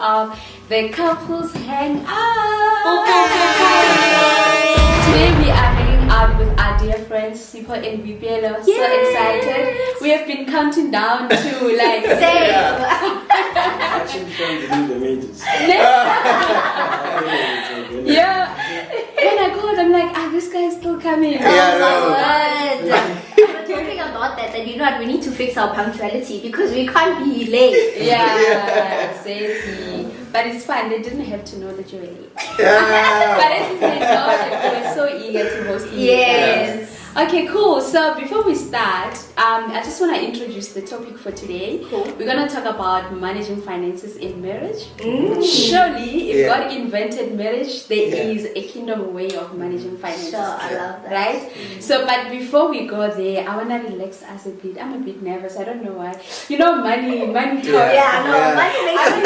of the Couples Hangout. Today we are hanging out with our dear friends SIPHO and BOIPELO. So excited. We have been counting down to like Actually trying to do the majors. Yeah. When I called, I'm like, this guy is still coming. Yeah, oh my god. We were talking about that, you know what, we need to fix our punctuality because we can't be late. Yeah, exactly. But it's fine, they didn't have to know that you were late. Yeah. But at least they know that we were so eager to host you. Yes. Okay, cool. So before we start, I just want to introduce the topic for today. Cool. We're going to talk about managing finances in marriage. Surely, if God invented marriage, there is a kingdom way of managing finances. Sure, I love that. Right? So, but before we go there, I want to relax us a bit. I'm a bit nervous. I don't know why. You know, money talk. Yeah, no, money I makes don't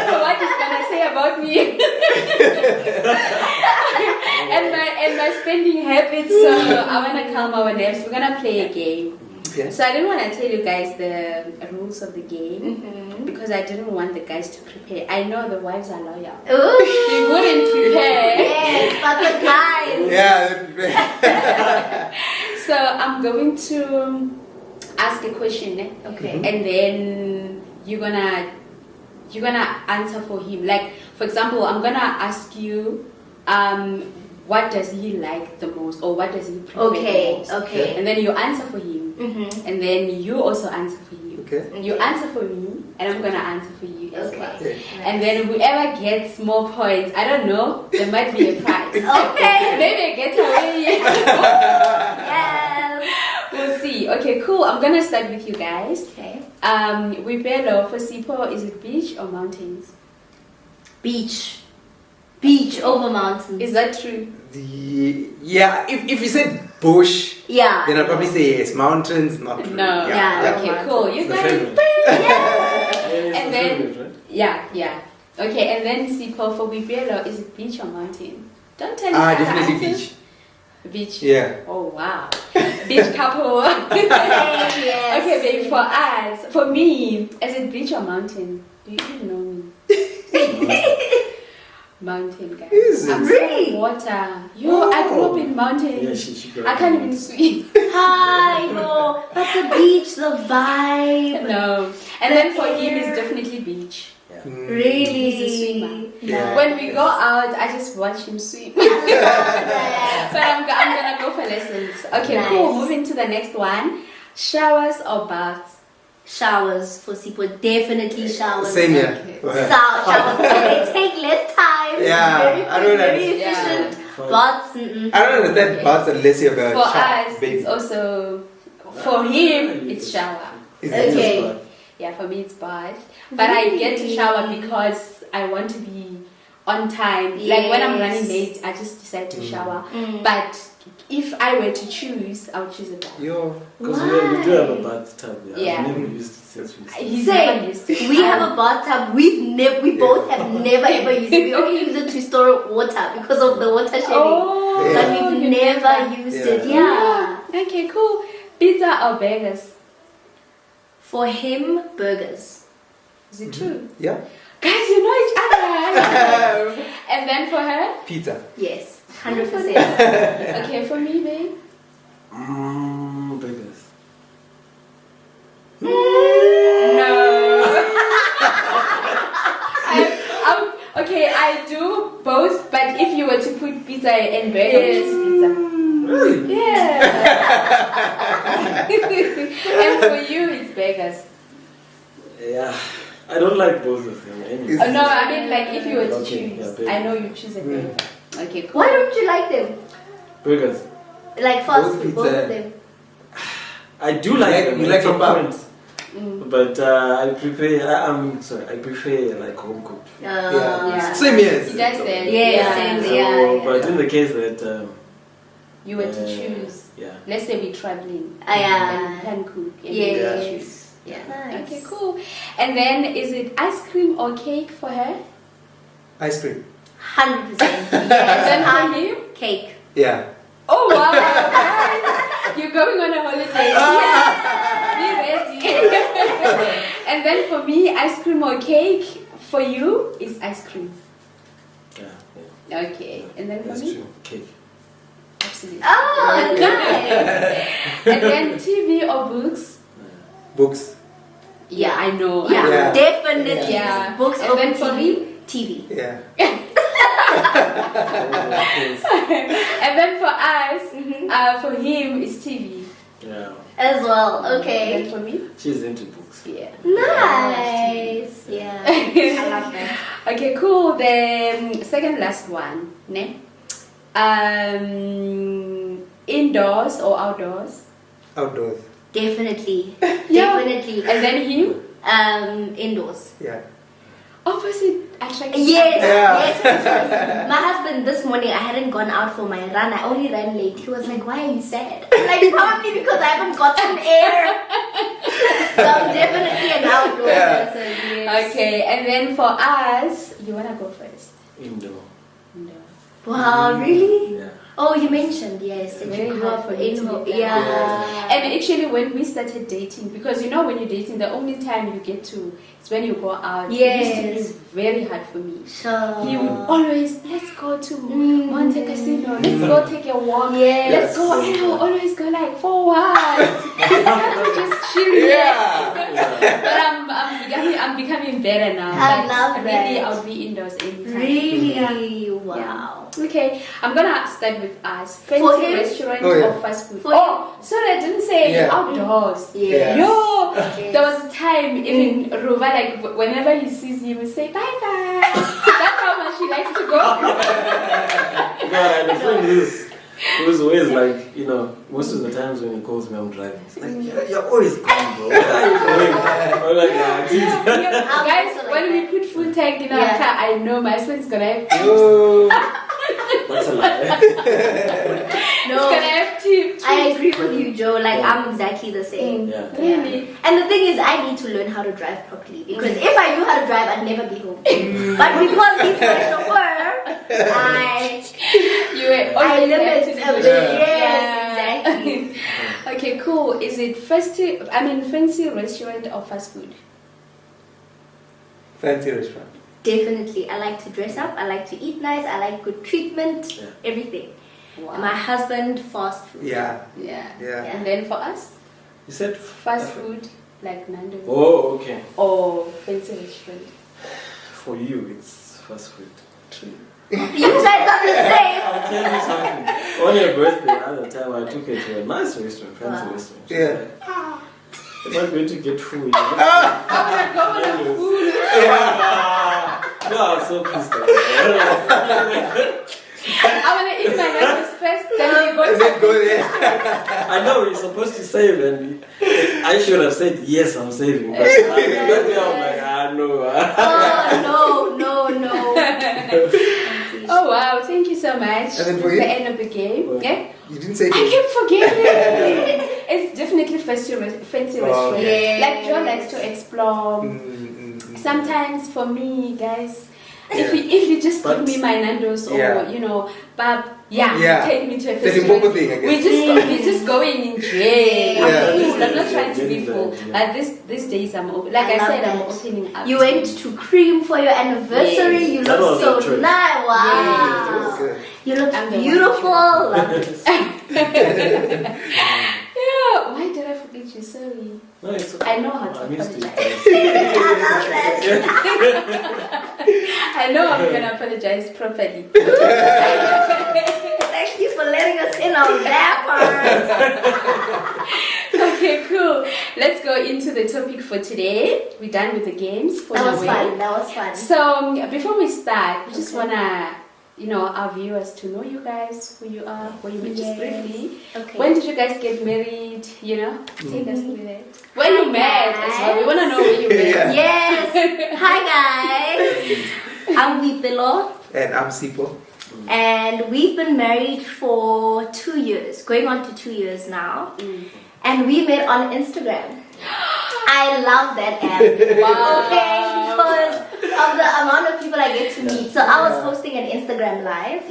know what he's going to say about me. and my spending habits. So I want to calm our nerves. We're gonna play a game. Okay. So I didn't want to tell you guys the rules of the game because I didn't want the guys to prepare. I know the wives are loyal. Ooh. They wouldn't prepare. Yes, but the guys. Yeah. So I'm going to ask a question, Okay. and then you're gonna answer for him. Like, for example, I'm gonna ask you, what does he like the most, or what does he prefer the most? Okay. And then you answer for him, and then you also answer for him. Okay. You answer for me, and I'm gonna answer for you as well. Okay. And then whoever gets more points, I don't know, there might be a prize. Okay. Maybe a getaway. Yes. We'll see. Okay, cool. I'm gonna start with you guys. Okay. BOIPELO, for SIPHO, is it beach or mountains? Beach over mountains. Is that true? If you said bush, Yeah. then I'd probably say yes. Mountains, not really. No. Yeah. Okay, mountains. cool. You It's the guys. favorite. And then, yeah. Okay, and then SIPHO, for BOIPELO, is it beach or mountain? Don't tell me. Definitely beach. Beach. Yeah. Oh wow. Beach couple. Yes. Okay, babe. For us, for me, is it beach or mountain? Do you even know me? Mountain, guys. Is it? I'm Really? water. Yo, I grew up in mountains. Yeah, she grew I up can't in even swim. Hi, no. But the beach, the vibe. No. And then for him, it's definitely beach. Really? He's a swimmer. Yeah. When we go out, I just watch him swim. But I'm gonna go for lessons. Okay, Nice. cool. Moving to the next one. Showers or baths? Showers for SIPHO, definitely showers. Same here. Okay. Showers, they take less time. Yeah, Very I quick, don't very understand. efficient. But I don't understand baths unless you're a For child, us, baby. it's also, for him, it's shower. Is Okay. it? Okay. Yeah, for me, it's bath. But I get to shower because I want to be on time. Like when I'm running late, I just decide to shower. But if I were to choose, I would choose a bath. Yo. Because we do have a bathtub. Yeah. I've never used it since we started. He's never used it. we have a bathtub. We both have never ever used it. We only use it to store water because of the water shedding. Oh, But you we've never used it. Yeah. Okay, cool. Pizza or burgers? For him, burgers. Is it true? Yeah. Guys, you know each other. And then for her? Pizza. Yes, 100%. Okay, for me, babe. Burgers. No. Okay, I do both, but if you were to put pizza and burger, I would choose pizza. Really? Yeah. And for you, it's burgers. Yeah. I don't like both of them. Anyway. Oh, no, I mean like if you were to Okay, choose, yeah, I know you choose a burger. Okay, cool. Why don't you like them? Burgers. Like fast Both food, both pizza. of them. I do like them. You like some from bar? point. But I prefer like home cooked. Yeah. Same here. He does that. Yeah, same, So, yeah. but in the case that You were to choose. yeah. Let's say we're traveling. Yeah. And you can cook. And you Yes. choose. Yeah. Nice. Okay, cool. And then is it ice cream or cake for her? Ice cream. 100%. And Yes. then for him? Cake. Yeah. Oh wow, guys. You're going on a holiday. Yes. Be ready. And then for me, ice cream or cake. for you is ice cream. Yeah. Okay. And then for That's me? true. Cake. Absolutely. Oh, nice. And then TV or books? Books. Yeah, I know. I Yeah, know. Yeah. definitely. Yeah. Books And over then for TV. Yeah. And then for us, Mhm. for him, it's TV. Yeah. As well. And Okay. then for me? She's into books. Yeah. Nice. Yeah. I love that. Okay, cool. The second last one. Ne? Indoors or outdoors? Outdoors. Definitely. Yeah. Definitely. And then him? Indoors. Yeah. Opposite attraction. Yes, Yeah. yes. My husband this morning, I hadn't gone out for my run. I only ran late. He was like, "Why are you sad?" I'm like, probably because I haven't gotten air. So I'm definitely an outdoor Yeah. person. Yes. Okay, and then for us, you wanna go first? Indoor. No. Wow, really? Yeah. Oh, you mentioned yes that Very you grew hard up for me in to home. be Yeah. And actually, when we started dating, because you know, when you're dating, the only time you get to is when you go out. Yes. It used to be very hard for me. Sure. He would always, let's go to Monte Casino, let's go take a walk, Yes. let's go, and I would always go like, for what? Just chill here. Yeah. But I'm becoming better now. I But love really, that. I'll be indoors anytime. Really? Wow. Okay, I'm gonna start with us. Fancy For him? restaurant Oh, yeah. or fast food? For Oh, sorry, I didn't say Yeah. outdoors. Yeah. Yo, Yes. there was a time even Ruva, like whenever he sees you, he will say bye bye. That's how much he likes to go. Yeah, and the friend who's always like, you know, most of the times when he calls me, I'm driving. It's like, you're always calm, bro. Where are you going? I'm like, Yeah, guys, also like when we that. put full tank in our Yeah. car, I know my husband's gonna have Oh. that's a lie. he's No, gonna have tips. I agree with you, Joe. Like I'm exactly the same. Yeah. Really? And the thing is, I need to learn how to drive properly because if I knew how to drive, I'd never be home. But because he's my chauffeur, You were I always limit there to a do bit. that. Yes, Yeah. exactly. Okay, cool. Is it fancy restaurant or fast food? Fancy restaurant. Definitely, I like to dress up. I like to eat nice. I like good treatment. Yeah. Everything. Wow. My husband, fast food. Yeah. Yeah. Yeah. And then for us, You said fast food like Nando's Oh, okay. or fancy restaurant. For you, it's fast food. You guys are the same. I'll tell you something. On your birthday, the other time I took her to a nice restaurant, fancy Wow. restaurant. She's Yeah. like, am I going to get food? Oh my god, food! No, I'm so pissed off. I wanna eat my Nando's first, then we go And to then go there. I know you're supposed to save, and I should have said yes, I'm saving. But I'm like, no. Oh no. Oh wow, thank you so much. And then It's for you? the end of the game. What? Yeah? You didn't say I it. keep forgetting. It's definitely fancy Oh, restaurant. okay. Like Joe likes to explore. Mm. Sometimes for me, guys, if you just give But- me my Nando's or Yeah. you know, but yeah, Yeah. take me to a That's festival. important thing, I guess. We're just going in jail. Yeah. I'm full. I'm not trying to be Yeah. full. Yeah. These days I'm open. Like I I, love said, I'm that. opening up. You went to Cream for your anniversary. Yes. You That look was so a choice. nice. Wow. That's good. You look I'm the one beautiful. Love it. Yeah. Why did I forget you? Sorry. No, it's I know how to I missed it. apologize. I love that. I know I'm gonna apologize properly. Thank you for letting us in on that part. Okay, cool. Let's go into the topic for today. We're done with the games for That the was way. fun. That was fun. So before we start, we just Okay. wanna, our viewers to know you guys, who you are, where you met, just Yes. briefly. Okay. When did you guys get married? Take us through that. When Hi, you met as well. We wanna know where you met. Yeah. Yes. Hi guys. I'm BOIPELO. And I'm SIPHO. And we've been married for 2 years, going on to 2 years now. And we met on Instagram. I love that app. Wow. Okay, because of the amount of people I get to meet. So I was hosting an Instagram live.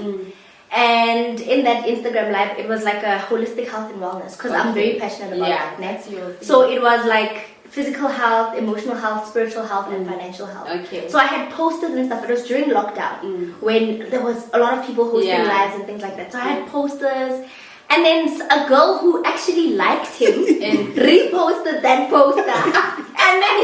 And in that Instagram live, it was like a holistic health and wellness because I'm very passionate about Yeah, that. that's your thing. So it was like physical health, emotional health, spiritual health, and financial health. Okay. So I had posters and stuff. It was during lockdown when there was a lot of people hosting lives and things like that. So I had posters. And then a girl who actually liked him and reposted that poster. And then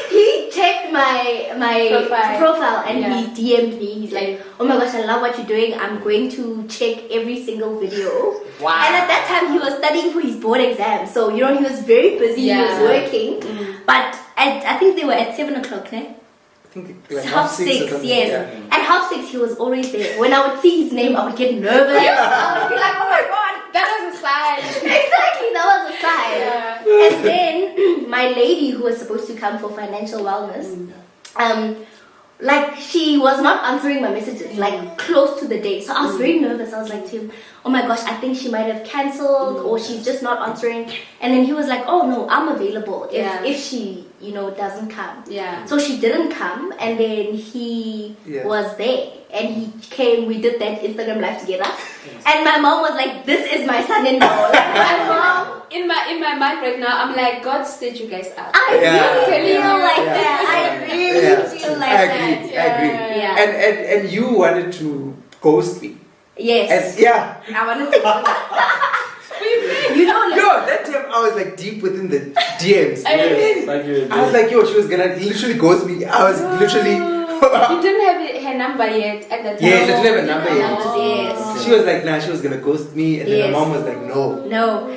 he checked my profile and he DM'd me. He's like, oh my gosh, I love what you're doing. I'm going to check every single video. Wow. And at that time, he was studying for his board exam. So, he was very busy. He was working. But I think they were at 7 o'clock, ne? I think like half six, yes. Yeah. At half 6, he was always there. When I would see his name, I would get nervous. I would be like, oh my god, That was a sign. exactly, that was a sign. Yeah. And then my lady who was supposed to come for financial wellness, like she was not answering my messages like close to the day. So I was very nervous. I was like to him, oh my gosh, I think she might have cancelled or she's just not answering. And then he was like, oh no, I'm available if she doesn't come. Yeah. So she didn't come, and then he was there, and he came. We did that Instagram live together, and my mom was like, "This is my son-in-law." Like, my mom, in my mind right now, I'm like, God stayed you guys up. I really feel like Yeah. that. I really feel like I that. agree. I agree. Yeah. And you wanted to ghost me. Yes. And yeah. I wanted to. No, that time I was like deep within the DMs. Yes, like you I was like, yo, she was gonna literally ghost me. I was literally. You didn't have her number yet at that time. Yes, I didn't have a number yet. Yes. She was like, nah, she was gonna ghost me, and then my mom was like, no. No.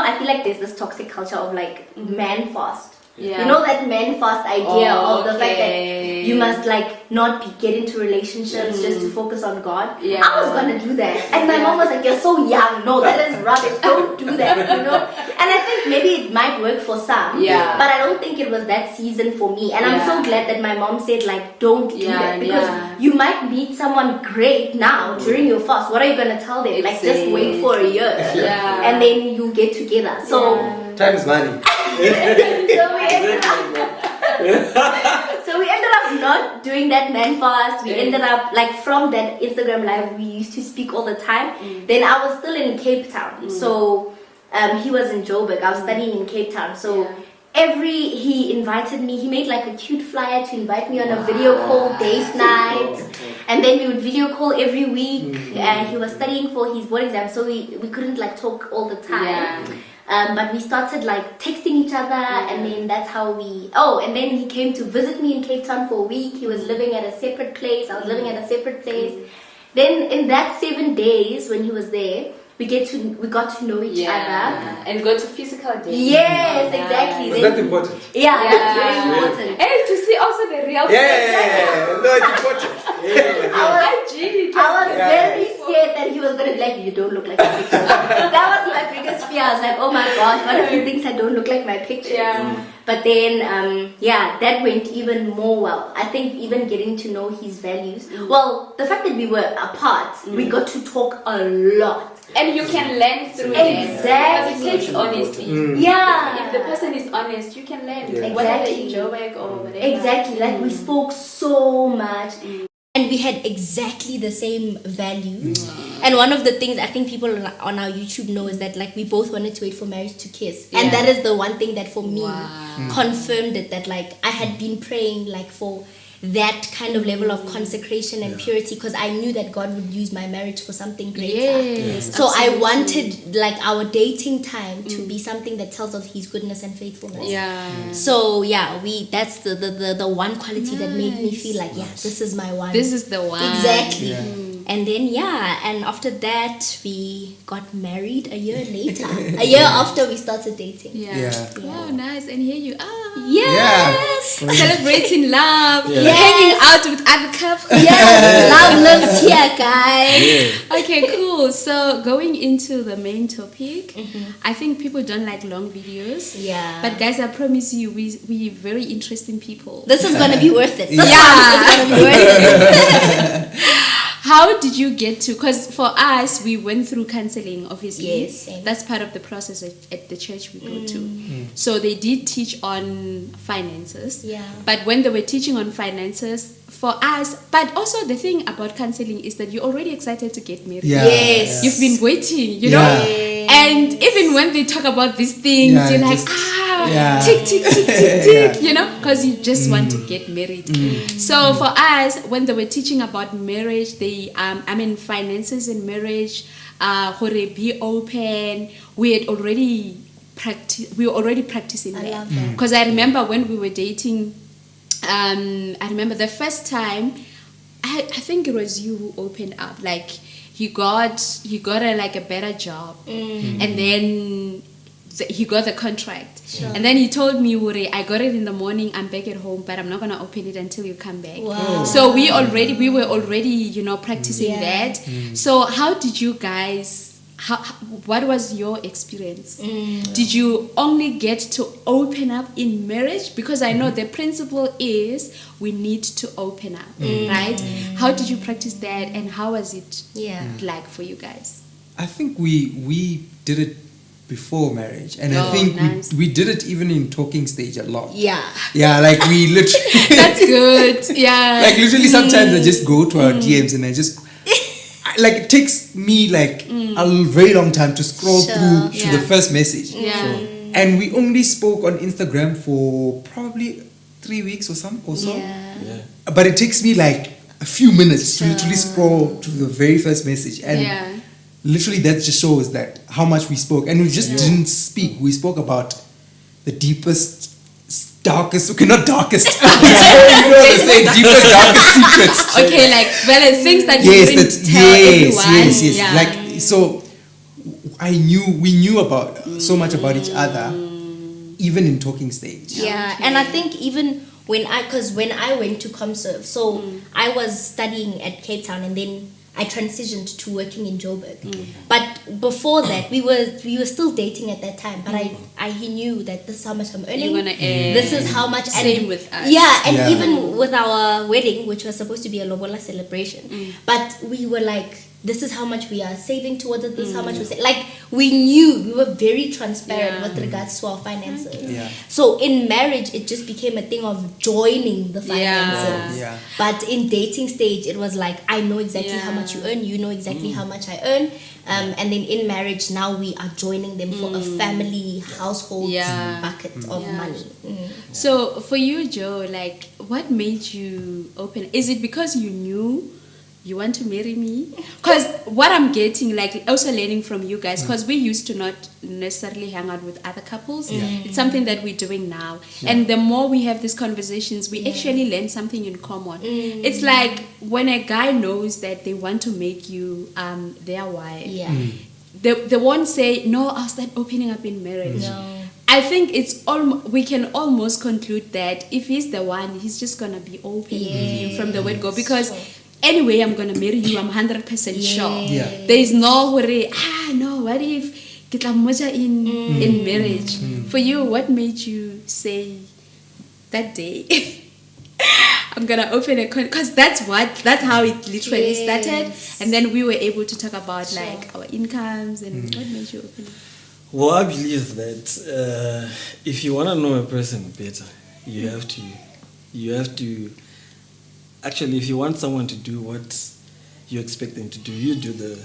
I feel like there's this toxic culture of like man fast. Yeah. That man fast idea of the fact that you must like not get into relationships just to focus on God. Yeah. I was gonna do that, and my mom was like, "You're so young. No, that is rubbish. Don't do that." And I think maybe it might work for some. Yeah. But I don't think it was that season for me. And I'm so glad that my mom said like, "Don't do that," because you might meet someone great now during your fast. What are you gonna tell them? Like, just wait for a year, and then you get together. So. Time is money. So we ended up not doing that man fast. We ended up like from that Instagram live we used to speak all the time. Then I was still in Cape Town. So he was in Joburg. I was studying in Cape Town. So he invited me. He made like a cute flyer to invite me on a video call date night. And then we would video call every week. And he was studying for his board exam, so we couldn't like talk all the time. But we started like texting each other, and then that's how we. Oh, and then he came to visit me in Cape Town for a week. He was living at a separate place. I was living at a separate place. Then in that 7 days when he was there, we got to know each other and go to physical dates. Yes, exactly. So that's important. Yeah, that's very important. And to see also the real No, it's important. I was very scared that he was gonna be like, you don't look like my picture. That was my biggest fear. I was like, oh my god, what if he thinks I don't look like my picture? But then, that went even more well. I think even getting to know his values. Well, the fact that we were apart, we got to talk a lot. And you can learn through Exactly. it. It takes honesty. Yeah. If the person is honest, you can learn. Exactly. Whether in Joburg or whatever. Exactly. Like we spoke so much. And we had exactly the same values. And one of the things I think people on our YouTube know is that like we both wanted to wait for marriage to kiss. And that is the one thing that for me confirmed it, that like I had been praying like for that kind of level of consecration and purity, because I knew that God would use my marriage for something greater. So I wanted like our dating time to be something that tells of his goodness and faithfulness. So that's the one quality that made me feel like this is my one. This is the one. Exactly. And then and after that we got married a year later. A year after we started dating. Oh, nice. And here you are. Yes. Celebrating love. Yes. Hanging out with other couples. Yes. Love lives here, guys. Okay, cool. So going into the main topic, I think people don't like long videos. But guys, I promise you, we're very interesting people. This is gonna be worth it. This one is gonna be worth it. How did you get to? Because for us, we went through counseling, obviously. Yes. That's part of the process at the church we go to. So they did teach on finances. But when they were teaching on finances, for us, but also the thing about counseling is that you're already excited to get married. Yes. You've been waiting, you know? And even when they talk about these things, Yeah, you're like, tick, tick, tick, tick, tick, you know, because you just want to get married. So for us, when they were teaching about marriage, they, finances in marriage, be open, we were already practicing I that. love that. Because I remember when we were dating, I remember the first time, I think it was you who opened up, like, he got a better job, and then he got the contract, and then he told me, Uri, I got it in the morning, I'm back at home, but I'm not gonna open it until you come back. Wow. So we were already practicing that. So how did you guys, what was your experience? Did you only get to open up in marriage? Because I know the principle is we need to open up, right? How did you practice that, and how was it like for you guys? I think we did it before marriage, and I Oh, think nice. we did it even in talking stage a lot. Yeah. Yeah, like we literally That's good. Yeah. like literally sometimes I just go to our DMs and I just like it takes me like a very long time to scroll through to the first message. Yeah. And we only spoke on Instagram for probably 3 weeks or so. Yeah. But it takes me like a few minutes to literally scroll to the very first message, and literally that just shows that how much we spoke. And we just didn't speak. We spoke about the deepest, darkest, okay, not darkest, you know what I'm saying, deepest, darkest secrets. Okay, like, well, things that you wouldn't tell everyone. Yes. Yeah. Like, so we knew about so much about each other, even in talking stage. Yeah, and I think even when I went to ComServe, so I was studying at Cape Town, and then I transitioned to working in Joburg. But before that, we were still dating at that time. But he knew that this is how much I'm earning. You're gonna earn. This is how much. Same with us. Yeah, and even with our wedding, which was supposed to be a lobola celebration, but we were like, this is how much we are saving towards it. This is how much like we knew, we were very transparent with regards to our finances. Yeah. So in marriage, it just became a thing of joining the finances. Yeah. But in dating stage, it was like, I know exactly how much you earn, you know exactly how much I earn. And then in marriage, now we are joining them for a family household bucket of money. So for you, Joe, like, what made you open? Is it because you knew you want to marry me? Because what I'm getting, like, also learning from you guys, because we used to not necessarily hang out with other couples. It's something that we're doing now. And the more we have these conversations, we actually learn something in common. It's like when a guy knows that they want to make you their wife, they won't say, no, I'll start opening up in marriage. No. I think we can almost conclude that if he's the one, he's just gonna be open with you from the word go, because anyway, I'm gonna marry you, I'm 100% sure. There is no worry, no, what if get in marriage? For you, what made you say that day I'm gonna open a because that's how it literally started, and then we were able to talk about like our incomes and what made you open it? Well, I believe that if you want to know a person better, you have to actually, if you want someone to do what you expect them to do, you do the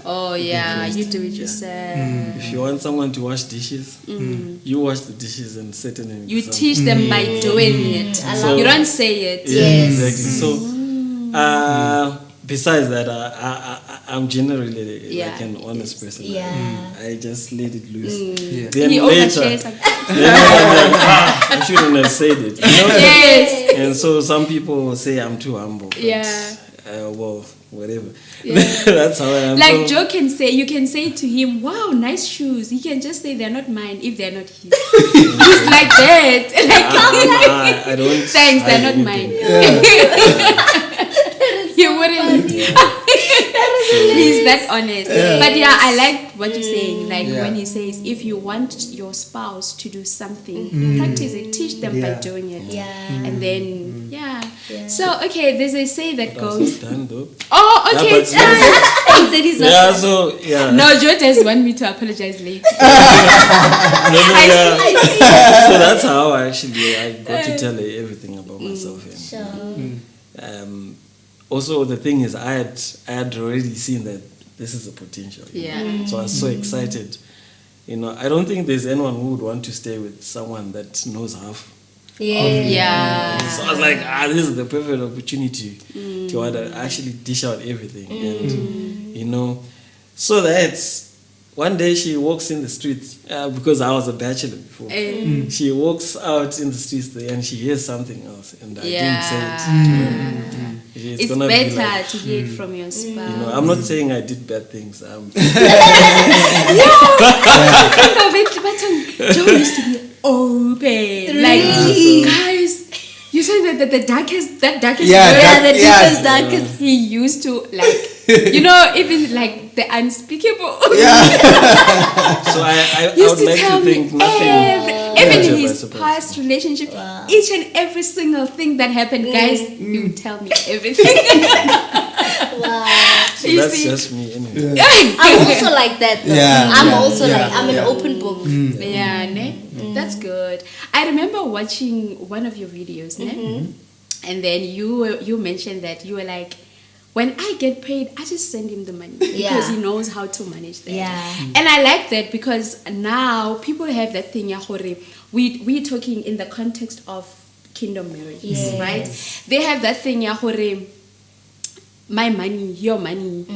you do it yourself. If you want someone to wash dishes, you wash the dishes and set an example. You teach them by doing it. So, you don't say it. Exactly. So besides that, I'm generally like an honest person. I just let it loose. Then He later, overshares. I shouldn't have said it. You know? Yes. And so some people say I'm too humble. But, well, whatever. That's how I am. Like Joe can say, you can say to him, "Wow, nice shoes." He can just say they're not mine if they're not his. He's like that. Like, I don't. thanks, they're not mine. He wouldn't. He's that honest. But I like what you're saying. Like when he says, if you want your spouse to do something, practice it, teach them by doing it. And then, So, okay, there's a say that goes. Done, though. Oh, okay. No, Joe just want me to apologize later. So that's how I got to tell her everything about myself. And, also, the thing is, I had already seen that this is a potential. So I was so excited You know, I don't think there's anyone who would want to stay with someone that knows half. Yeah. So I was like, this is the perfect opportunity to want to actually dish out everything. And, you know, so that one day she walks in the street, because I was a bachelor before. She walks out in the streets there and she hears something else. And I didn't say it to her. It's gonna better be like, to hear it from your spouse. you know, I'm not saying I did bad things. Think of it, but Joe used to be open. Like, guys, you said that the darkest darkest he used to, like, you know, even like the unspeakable. So I used would like tell to me think nothing. even in I his suppose. past relationship, each and every single thing that happened, guys, he would tell me everything. So You that's see? just me anyway. I'm also like that though. Yeah, I'm yeah, also yeah, like, I'm yeah. an open book. Yeah, ne? That's good. I remember watching one of your videos, ne? And then you mentioned that you were like, when I get paid, I just send him the money because he knows how to manage that. Yeah. And I like that because now people have that thing, we're talking in the context of kingdom marriages, right? They have that thing, my money, your money.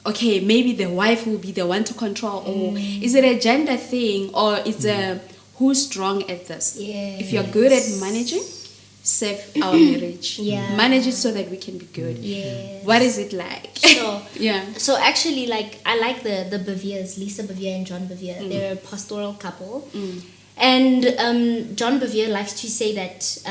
Okay, maybe the wife will be the one to control, or is it a gender thing, or it's a who's strong at this? If you're good at managing, save our marriage. Manage it so that we can be good. What is it like? Sure. Yeah. So actually, like, I like the Beviers, Lisa Bevier and John Bevier. They're a pastoral couple. And John Bevier likes to say that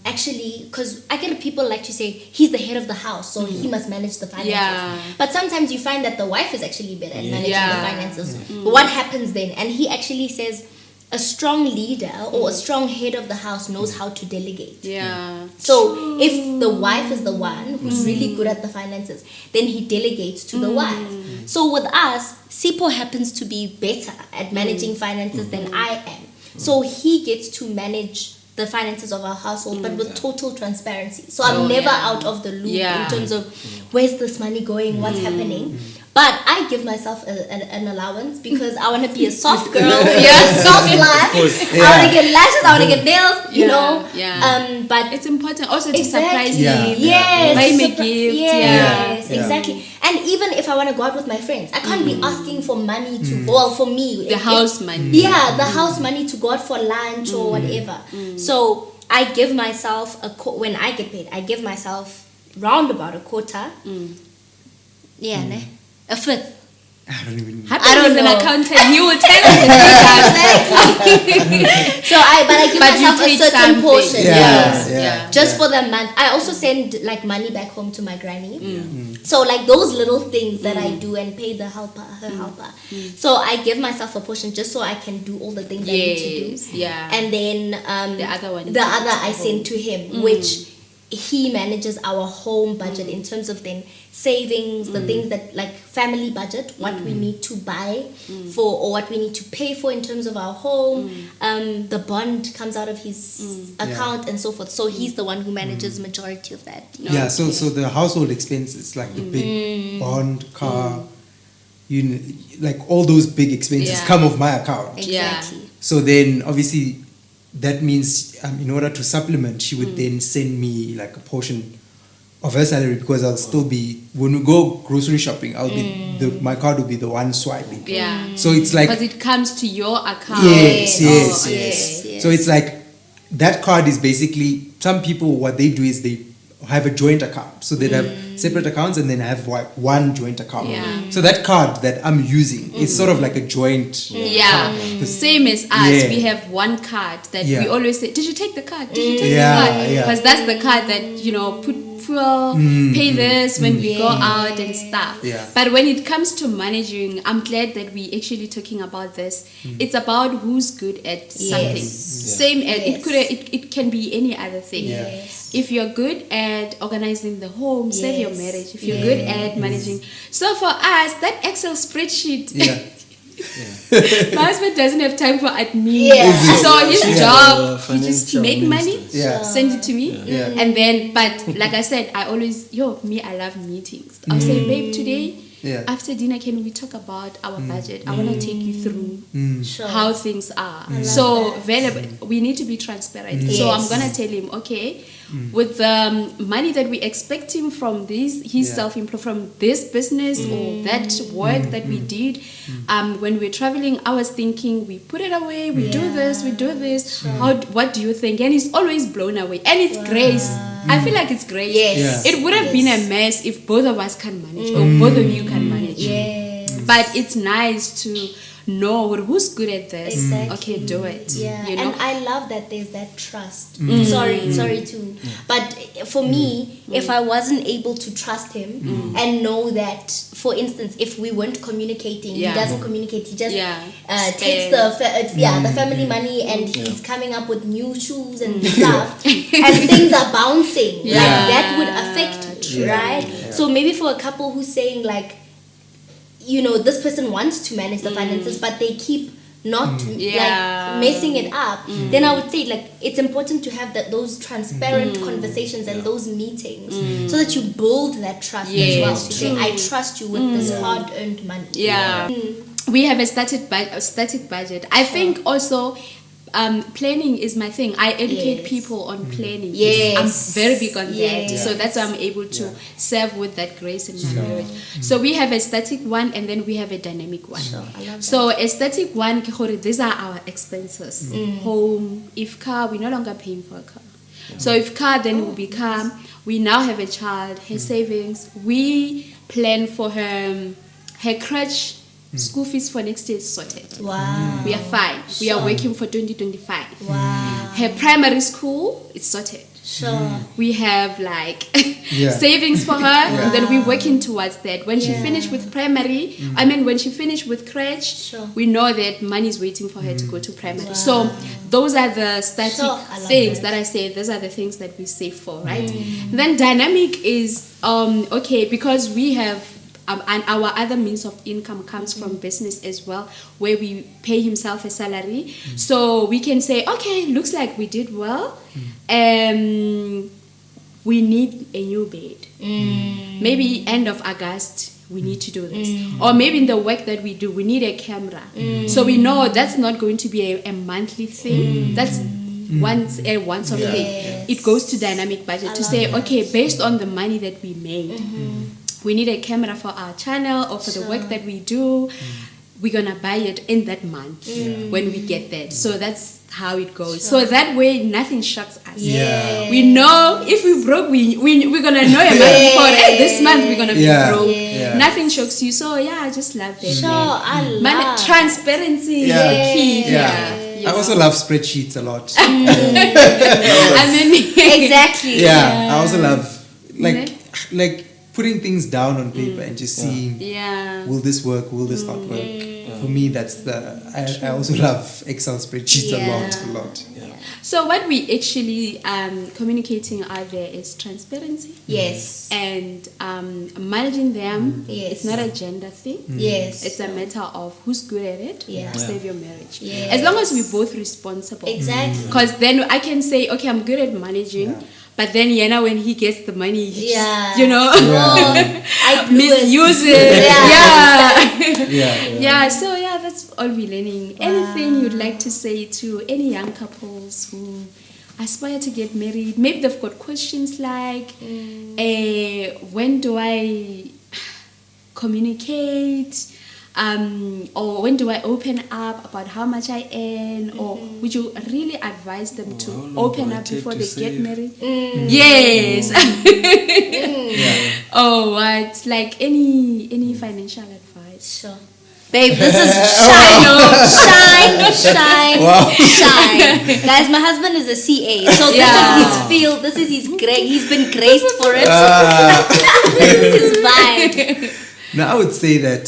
actually, because I get people like to say he's the head of the house, so he must manage the finances. Yeah. But sometimes you find that the wife is actually better at managing Yeah. the finances. What happens then? And he actually says a strong leader or a strong head of the house knows how to delegate. Yeah. So if the wife is the one who's really good at the finances, then he delegates to the wife. So with us, SIPHO happens to be better at managing finances than I am. So he gets to manage the finances of our household, but with total transparency. So I'm never out of the loop in terms of where's this money going, what's happening. But I give myself an allowance because I want to be a soft girl, soft life. I want to get lashes, I want to get nails, you know. Yeah. But it's important also to surprise him. Yes, Buy him a gift. Yes, exactly. And even if I want to go out with my friends, I can't be asking for money to, well, for me. The house money. Yeah, the house money to go out for lunch or whatever. So I give myself, when I get paid, I give myself round about a quarter. Yeah, ne? A fifth. I don't even. I don't know. An accountant, he will tell us the figures. So I give myself a certain portion. Yeah. Just for the month. I also send like money back home to my granny. So like those little things that I do and pay the helper, her helper. So I give myself a portion just so I can do all the things I need to do. Yeah. And then the other one. The other I send to him, which he manages our home budget in terms of then savings, the things that like family budget, what we need to buy for or what we need to pay for in terms of our home. The bond comes out of his account and so forth. So he's the one who manages majority of that. Yeah, so the household expenses like the big bond, car, like all those big expenses come off my account. Exactly. So then obviously that means in order to supplement, she would then send me like a portion of her salary because I'll still be, when we go grocery shopping, I'll be my card will be the one swiping. Yeah. So it's like, because it comes to your account. Yes. So it's like that card is basically, some people what they do is they have a joint account. So they have separate accounts and then have one joint account. Yeah. So that card that I'm using is sort of like a joint card. Same as us. We have one card that we always say, did you take the card? Did you take the card? Because that's the card that, put fuel, pay this when we go out and stuff. Yeah. But when it comes to managing, I'm glad that we actually talking about this. It's about who's good at something. Same as it can be any other thing. If you're good at organizing the home, save your marriage. If you're good at managing. So for us, that Excel spreadsheet, my husband doesn't have time for admin. So his job, he just make money, send it to me. And then, but like I said, I always, I love meetings. I'll say, babe, today, Yeah. after dinner, can we talk about our budget? I want to take you through Sure. how things are. love So that. we need to be transparent. So I'm Yes. gonna tell him, okay, with the money that we expect him from this, he's Yeah. self-employed from this business or that work that we did. When we're traveling, I was thinking we put it away, we do this, we do this. What do you think? And he's always blown away, and it's grace. I feel like it's grace. Yes. Yeah. It would have been a mess if both of us can manage or both of you can manage. Yes. But it's nice to know who's good at this. Exactly. Okay, do it. Yeah, You know? and I love that there's that trust. Sorry to, but for me, if I wasn't able to trust him and know that, for instance, if we weren't communicating, Yeah. he doesn't communicate. He just Yeah. takes the family money and he's coming up with new shoes and stuff, and things are bouncing. Yeah. Like that would affect me, Yeah. right? Yeah. So maybe for a couple who's saying like, you know, this person wants to manage the finances, but they keep not Yeah. like messing it up, then I would say like it's important to have those transparent conversations and those meetings so that you build that trust as well. Yes, To say, I trust you with this hard-earned money. Yeah. We have a static budget. I think also planning is my thing. I educate Yes. people on planning. Yes. I'm very big on that. Yes. So that's why I'm able to serve with that grace in my marriage. So we have a static one and then we have a dynamic one. I love So a static one, these are our expenses. Home, if car, we're no longer paying for a car. So if car, then will become, we now have a child, her savings. We plan for her crutch, school fees for next year is sorted. Wow. We are fine. We are working for 2025. Wow. Her primary school, it's sorted. Sure. We have like Yeah. savings for her, and then we're working towards that. When she finished with primary, when she finished with crèche, Sure. we know that money is waiting for her to go to primary. So those are the static Sure, I love things that. that I say. Those are the things that we save for, right? Then dynamic is okay because we have. And our other means of income comes from business as well, where we pay himself a salary. So we can say, okay, looks like we did well. We need a new bed. Maybe end of August, we need to do this. Or maybe in the work that we do, we need a camera. So we know that's not going to be a monthly thing. That's once off thing. It goes to dynamic budget to say, okay, based on the money that we made, we need a camera for our channel or for the work that we do. We're gonna buy it in that month when we get that. So that's how it goes. So that way nothing shocks us. Yeah. We know if we broke, we're gonna know a month before. Hey, this month we're gonna be broke. Yeah. Nothing shocks you. So yeah, I just love that. Sure, I love Man, transparency Yeah. is the key. Yeah. You I know. also love spreadsheets a lot. I mean, exactly. Yeah, I also love like putting things down on paper and just seeing yeah. will this work, will this not work. For me, that's I also love Excel spreadsheets a lot. So what we actually communicating out there is transparency. Yes. And managing them. Yes. It's not a gender thing. Yes. It's a matter of who's good at it. Yeah. To save your marriage. Yes. As long as we're both responsible. Exactly. Because then I can say, okay, I'm good at managing. But then, when he gets the money, he just, I blew it. misuse it. Yeah. So that's all we're learning. Anything you'd like to say to any young couples who aspire to get married? Maybe they've got questions like, when do I communicate? Or when do I open up about how much I earn? Or would you really advise them to open up before they get married? Yes. Oh, what? Like any financial advice? Sure. Babe, this is shine. Guys, my husband is a CA, so this is his field. This is his he's been graced for it. This is his vibe. Now I would say that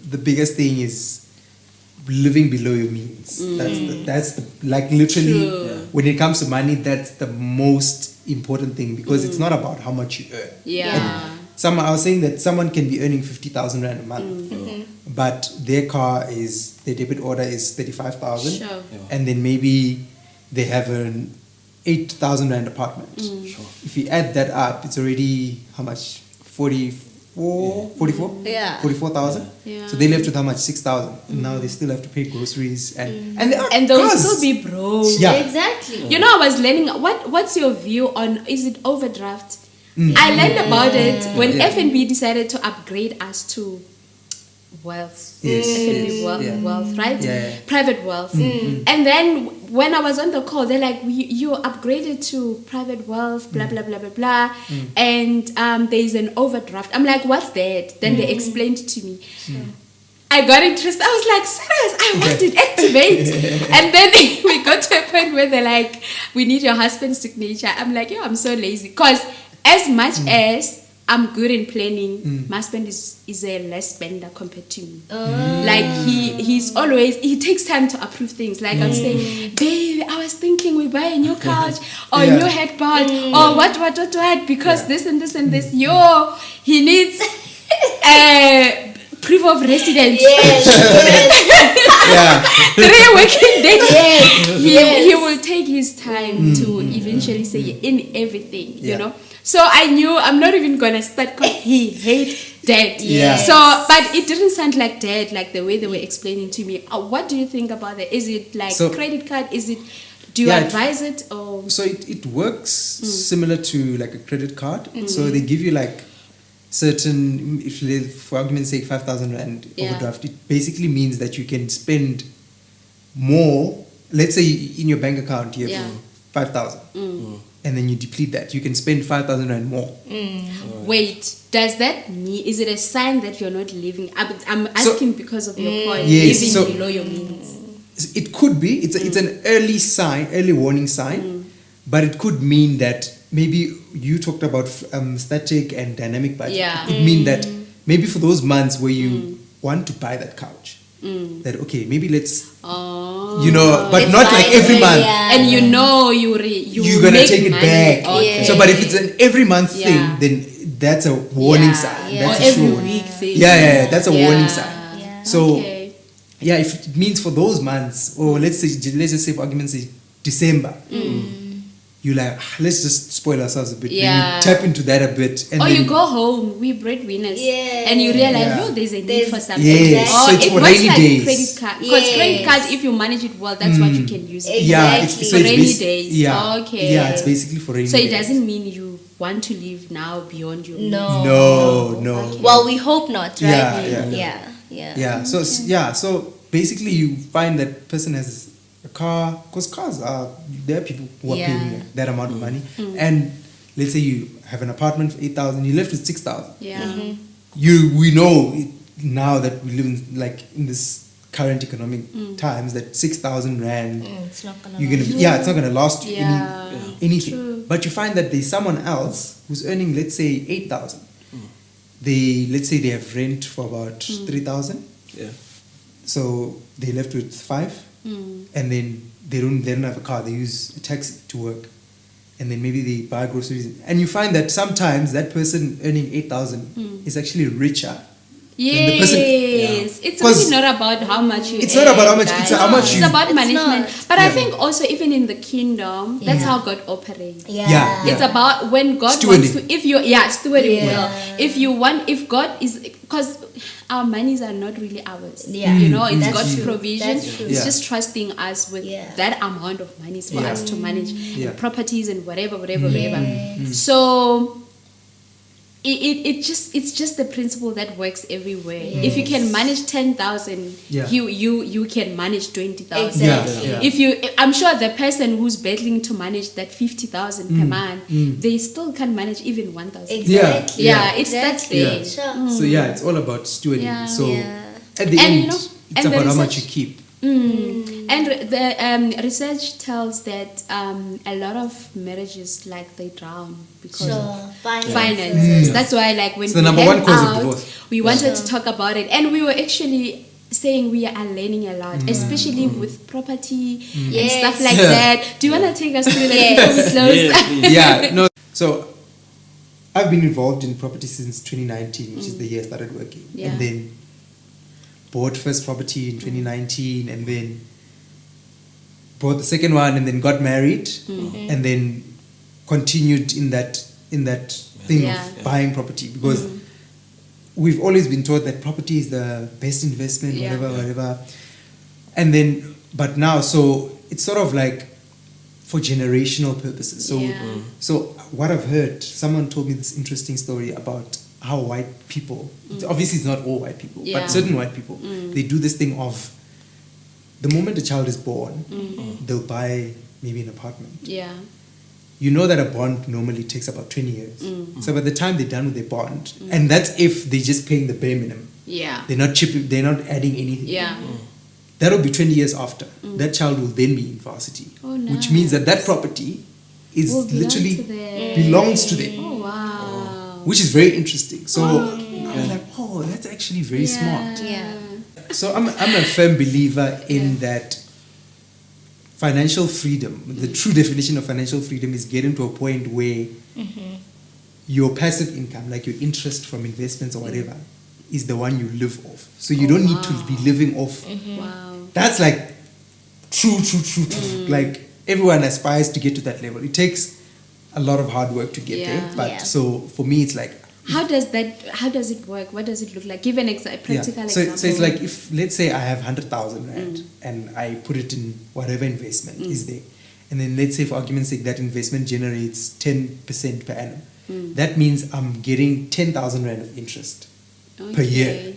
the biggest thing is living below your means. That's the like literally when it comes to money, that's the most important thing because it's not about how much you earn. Yeah. I was saying that someone can be earning 50,000 rand a month, but their debit order is 35,000, Sure. and then maybe they have an 8,000 rand apartment. If you add that up, it's already how much? 44? Yeah. 44,000. Yeah. So they left with how much? 6,000. And now they still have to pay groceries and they are And they'll cars. still be broke. Yeah. Exactly. You know, I was learning. What's your view on? Is it overdraft? I learned about it when Yeah. FNB decided to upgrade us to wealth. Yes, FNB yes, wealth, yeah. wealth, right? Yeah. Private wealth. And then when I was on the call, they're like, "You upgraded to private wealth, blah blah blah blah blah," and there's an overdraft. I'm like, "What's that?" Then they explained to me. I got interested. I was like, serious, I want it, activate. And then we got to a point where they're like, we need your husband's signature. I'm like, yo, I'm so lazy. Because as much as I'm good in planning, my husband is a less spender compared to me. Like he takes time to approve things. Like I'm saying, babe, I was thinking we buy a new couch or a new headboard or what, because this and this and this. Yo, he needs proof of residence. Yes. Yeah. 3 working days. Yes. He will take his time to eventually say in everything, you Yeah. know. So I knew I'm not even gonna start because he hates debt. Yeah. So, but it didn't sound like debt, like the way they were explaining to me. What do you think about it? Is it like So- credit card? Is it? Do you Yeah, advise it or? So it works similar to like a credit card. So they give you like certain, if for argument's sake, 5,000 rand Yeah. overdraft. It basically means that you can spend more. Let's say in your bank account you have Yeah. 5,000, and then you deplete that. You can spend 5,000 rand more. Wait, does that mean? Is it a sign that you're not living? I'm asking because of your point. Yes, Living so- below your means. It could be. It's an early sign, early warning sign, but it could mean that maybe you talked about static and dynamic budget. Yeah. It could mean that maybe for those months where you want to buy that couch, that okay, maybe let's Oh. you know, but It's not like every month. Yeah. And you know you're You're gonna make take it money. back. Okay. So, but if it's an every month Yeah. thing, then that's a warning Yeah, sign. yeah. That's or a every sure. week thing. Yeah, that's a warning Yeah. sign. Yeah. So. Okay. Yeah, if it means for those months, or let's just say for argument's sake, December, you like let's just spoil ourselves a bit. Then Yeah. you tap into that a bit, and Or then you go home, we breadwinners, Yeah. and you realize, Yeah. yo, there's a need There's- for something. Yes, Or so it's it for works rainy like days. credit card. Because Yes. credit card, if you manage it well, that's what you can use. yeah, Exactly. For rainy basi- days. Yeah, Okay. yeah, it's basically for rainy So days. it doesn't mean you want to live now beyond your means. No. No. Okay. Well, we hope not, right? Yeah. Yeah. Yeah, so basically you find that person has a car, because cars are, there are people who are Yeah. paying that amount of money, and let's say you have an apartment for 8,000, you're left with 6,000. Yeah. We know now that we live in this current economic times that 6,000 rand It's not gonna you're gonna it's not gonna last you Yeah. anything. True. But you find that there's someone else who's earning, let's say, 8,000. Let's say they have rent for about 3,000. Yeah. So they left with 5, and then they don't have a car. They use a taxi to work, and then maybe they buy groceries. And you find that sometimes that person earning 8,000 is actually richer. Yes, the person- it's 'Cause really not about how much you. it's not about how much- earn, it's guys. how much It's you- about It's management. not. But I Yeah. think also even in the kingdom, that's Yeah. how God operates. Yeah. It's about when God Stewarding. wants to. If you stewarding Yeah. well. If God is, because our monies are not really ours. Yeah. You know, it's That's God's true. provision. That's true. It's Yeah. just trusting us with Yeah. that amount of monies for Yeah. us to manage Yeah. properties and whatever. Yes. So it's just the principle that works everywhere. If you can manage 10,000, Yeah. you can manage 20,000. Exactly. Yeah. If you, I'm sure the person who's battling to manage that 50,000 per month, they still can manage even 1,000. Exactly. Yeah, it's that's Exactly. there. Sure. So yeah, it's all about stewarding. Yeah. So Yeah. at the And, end, you know, it's and the about how much you research- keep. And the research tells that a lot of marriages, like, they drown because of Sure. finances. That's why, like, when It's the we number went one cause of out, divorce. we wanted to talk about it, and we were actually saying we are learning a lot, especially with property and Yes. stuff like Yeah. that. Do you want to take us through that Yes. before we close? Yes, please. Yeah, no. So I've been involved in property since 2019, which is the year I started working, Yeah. and then bought first property in 2019, and then bought the second one, and then got married, and then continued in that thing Yeah. of buying property, because we've always been taught that property is the best investment, Yeah. whatever. And then, but now, so it's sort of like for generational purposes. So, Yeah. so what I've heard, someone told me this interesting story about how white people, obviously it's not all white people, Yeah. but certain white people, they do this thing of the moment a child is born, they'll buy maybe an apartment. Yeah. You know that a bond normally takes about 20 years. So by the time they're done with their bond, and that's if they're just paying the bare minimum. Yeah. They're not chipping, they're not adding anything. Yeah. That'll be 20 years after. That child will then be in varsity. Oh, Which means that nice. property is Will belong literally to them. belongs to them. Oh wow. Which is very interesting. So I was like, oh, that's actually very smart. Yeah. So I'm a firm believer in that financial freedom, the true definition of financial freedom is getting to a point where your passive income, like your interest from investments or whatever, is the one you live off. So you don't need to be living off. Wow. That's like true. Like everyone aspires to get to that level. It takes a lot of hard work to get Yeah. there. But Yeah. so for me, it's like, How does it work? What does it look like? Give a practical So, example. so it's like if, let's say I have 100,000 Rand and I put it in whatever investment is there. And then let's say for argument's sake, that investment generates 10% per annum. That means I'm getting 10,000 Rand of interest per year.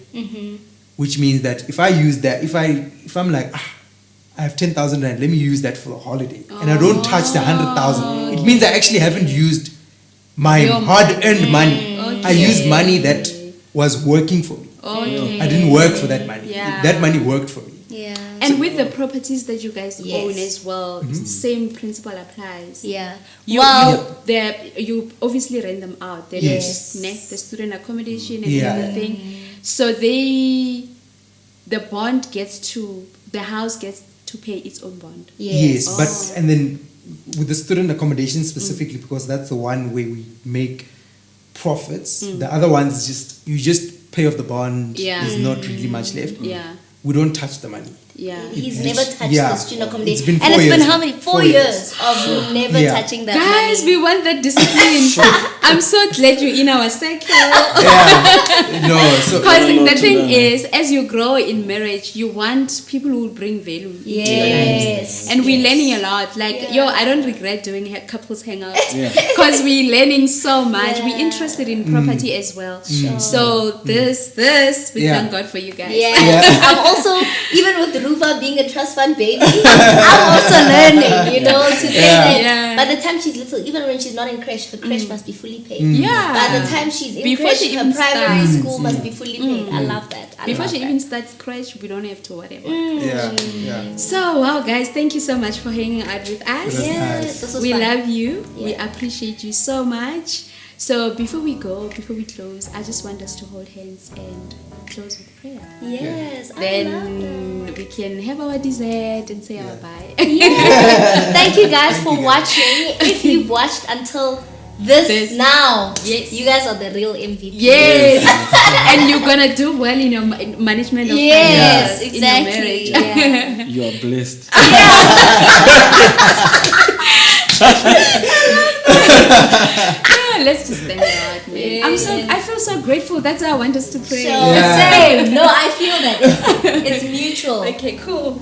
Which means that if I use that, if I'm like, I have 10,000 Rand, let me use that for a holiday. And I don't touch the 100,000. It means I actually haven't used my Your hard-earned money. I Okay. used money that was working for me. Okay. I didn't work for that money. Yeah. That money worked for me. Yeah. And with the properties that you guys Yes. own as well, same principle applies. Yeah. You, you obviously rent them out. They Yes. just net the student accommodation and Yeah. everything. So the bond gets to, the house gets to pay its own bond. Yes, Oh. but and then with the student accommodation specifically, because that's the one where we make profits. The other ones you just pay off the bond. Yeah. There's not really much left. Yeah. We don't touch the money. Yeah. He's It's- never touched yeah. the student It's accommodation. been And 4 it's been years. how many? 4 4 years of never Yeah. touching that Guys, money. we want that discipline. I'm so glad you're in our circle. Yeah. No, so Because No, the to thing learn. is, as you grow in marriage, you want people who will bring value into your lives. Yes. And we're learning a lot. Like, I don't regret doing couples hangouts Yeah. because we're learning so much. Yeah. We're interested in property as well. Sure. So this, we Yeah. thank God for you guys. Yeah. I'm also, even with Ruva being a trust fund baby, I'm also learning, to say that Yeah. by the time she's little, even when she's not in creche, her creche must be fully paid. Yeah. By the time she's in Before creche, she her even primary starts. school must be fully paid. I love that. I Before love she that. even starts crash, we don't have to whatever. yeah. So, wow, guys, thank you so much for hanging out with us. That's Yeah, nice. this was We fun. love you. We Yeah. appreciate you so much. So before we close, I just want us to hold hands and close with prayer. Yes, I love Then we can have our dessert and say our bye. that. Thank you guys Thank for you guys. watching. If you've watched until this now, Yes. you guys are the real MVP. Yes, and you're gonna do well in your management of Yes, finances in your exactly. marriage. Yeah. You are blessed. Yeah, let's just thank God, man. I feel so grateful. That's why I want us to pray. So, Yeah. same. No, I feel that. It's mutual. Okay, cool.